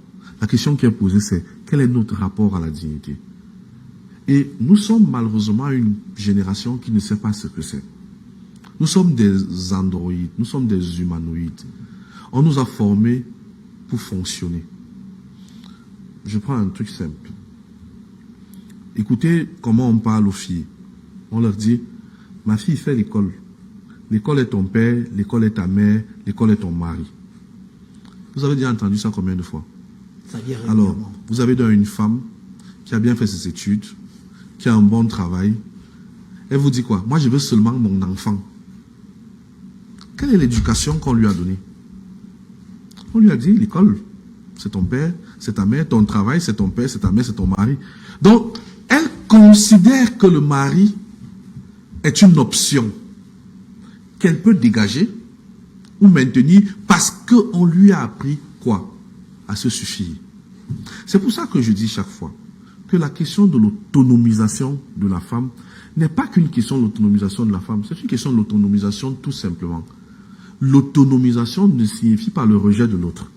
S2: la question qui est posée, c'est quel est notre rapport à la dignité? Et nous sommes malheureusement une génération qui ne sait pas ce que c'est. Nous sommes des androïdes, nous sommes des humanoïdes. On nous a formés pour fonctionner. Je prends un truc simple. Écoutez comment on parle aux filles. On leur dit, ma fille fait l'école. L'école est ton père, l'école est ta mère, l'école est ton mari. Vous avez déjà entendu ça combien de fois? Alors, vous avez donc une femme qui a bien fait ses études, qui a un bon travail. Elle vous dit quoi? Moi, je veux seulement mon enfant. Quelle est l'éducation qu'on lui a donnée? On lui a dit, l'école, c'est ton père, c'est ta mère, ton travail, c'est ton père, c'est ta mère, c'est ton mari. Donc, elle considère que le mari est une option qu'elle peut dégager ou maintenir parce qu'on lui a appris quoi? À se suffire. C'est pour ça que je dis chaque fois que la question de l'autonomisation de la femme n'est pas qu'une question de l'autonomisation de la femme, c'est une question de l'autonomisation tout simplement. L'autonomisation ne signifie pas le rejet de l'autre.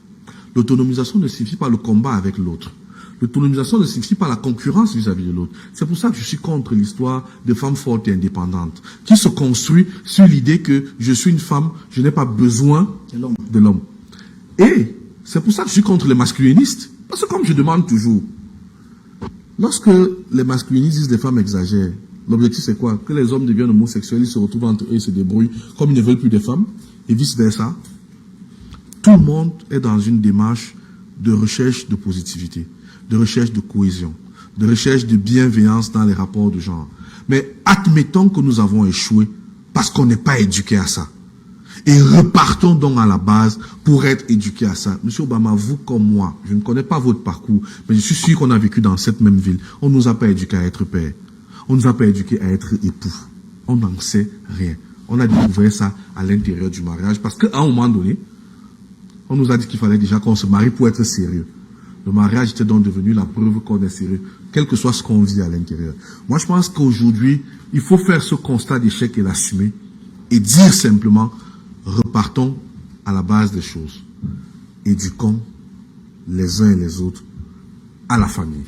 S2: L'autonomisation ne signifie pas le combat avec l'autre. L'autonomisation ne signifie pas la concurrence vis-à-vis de l'autre. C'est pour ça que je suis contre l'histoire de femmes fortes et indépendantes, qui se construit sur l'idée que je suis une femme, je n'ai pas besoin de l'homme. Et c'est pour ça que je suis contre les masculinistes. Parce que comme je demande toujours, lorsque les masculinistes disent que les femmes exagèrent, l'objectif c'est quoi? Que les hommes deviennent homosexuels, ils se retrouvent entre eux, ils se débrouillent, comme ils ne veulent plus de femmes, et vice-versa. Tout le monde est dans une démarche de recherche de positivité, de recherche de cohésion, de recherche de bienveillance dans les rapports de genre. Mais admettons que nous avons échoué parce qu'on n'est pas éduqué à ça. Et repartons donc à la base pour être éduqués à ça. Monsieur Obama, vous comme moi, je ne connais pas votre parcours, mais je suis sûr qu'on a vécu dans cette même ville. On ne nous a pas éduqués à être père. On ne nous a pas éduqués à être époux. On n'en sait rien. On a découvert ça à l'intérieur du mariage parce qu'à un moment donné, on nous a dit qu'il fallait déjà qu'on se marie pour être sérieux. Le mariage était donc devenu la preuve qu'on est sérieux, quel que soit ce qu'on vit à l'intérieur. Moi, je pense qu'aujourd'hui, il faut faire ce constat d'échec et l'assumer et dire simplement, repartons à la base des choses. Éduquons les uns et les autres à la famille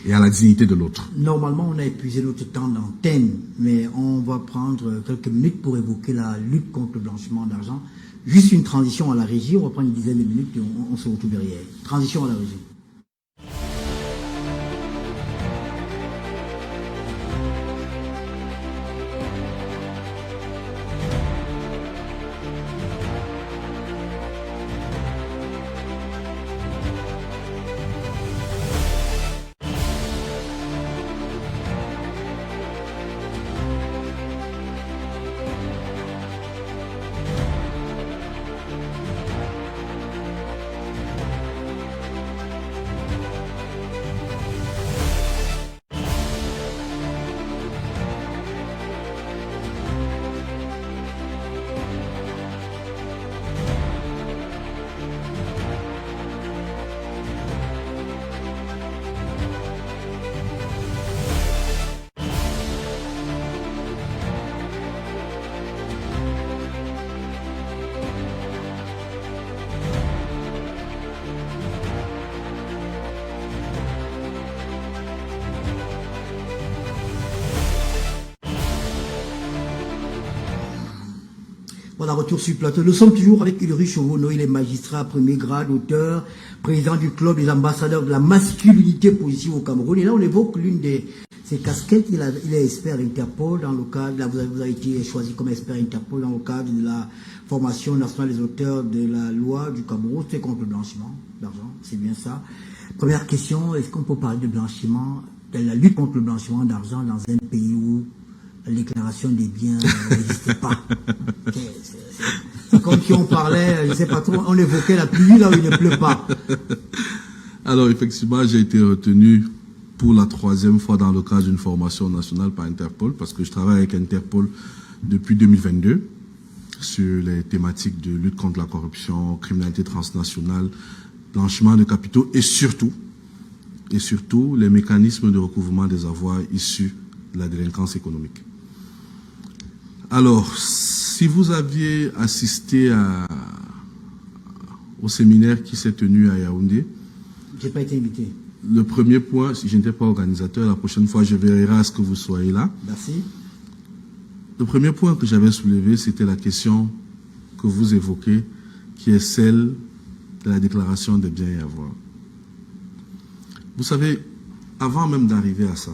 S2: et à la dignité de l'autre.
S1: Normalement, on a épuisé notre temps d'antenne, mais on va prendre quelques minutes pour évoquer la lutte contre le blanchiment d'argent. Juste une transition à la régie, on va prendre une dizaine de minutes et on se retrouve derrière. Transition à la régie. Voilà, retour sur le plateau. Nous sommes toujours avec Ulrich Chauveau. Il est magistrat, premier grade, auteur, président du club des ambassadeurs de la masculinité positive au Cameroun. Et là, on évoque l'une de ses casquettes. Il est expert Interpol dans le cadre, là, vous avez été choisi comme expert Interpol dans le cadre de la formation nationale des auteurs de la loi du Cameroun. C'est contre le blanchiment d'argent, c'est bien ça. Première question, est-ce qu'on peut parler de blanchiment, de la lutte contre le blanchiment d'argent dans un pays où la déclaration des biens n'existe pas? C'est comme si on parlait, je ne sais pas trop, on évoquait la pluie là où il ne pleut pas.
S2: Alors effectivement, j'ai été retenu pour la 3e fois dans le cadre d'une formation nationale par Interpol, parce que je travaille avec Interpol depuis 2022 sur les thématiques de lutte contre la corruption, criminalité transnationale, blanchiment de capitaux et surtout les mécanismes de recouvrement des avoirs issus de la délinquance économique. Alors, si vous aviez assisté au séminaire qui s'est tenu à Yaoundé,
S1: j'ai pas été invité.
S2: Le premier point, si je n'étais pas organisateur, la prochaine fois je veillerai à ce que vous soyez là.
S1: Merci.
S2: Le premier point que j'avais soulevé, c'était la question que vous évoquez, qui est celle de la déclaration des biens et avoirs. Vous savez, avant même d'arriver à ça,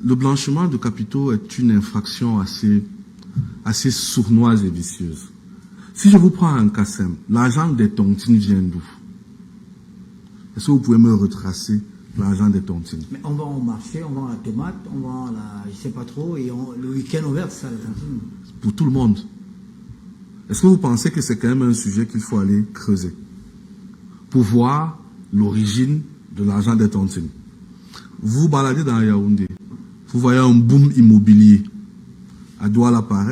S2: le blanchiment de capitaux est une infraction assez sournoise et vicieuse. Si je vous prends un cas simple, l'argent des tontines vient d'où? Est-ce que vous pouvez me retracer l'argent des tontines?
S1: Mais on va au marché, on vend la tomate, on vend la, je sais pas trop, et le week-end on verse ça, les tontines.
S2: Pour tout le monde. Est-ce que vous pensez que c'est quand même un sujet qu'il faut aller creuser pour voir l'origine de l'argent des tontines? Vous vous baladez dans Yaoundé, vous voyez un boom immobilier à Douala pareil.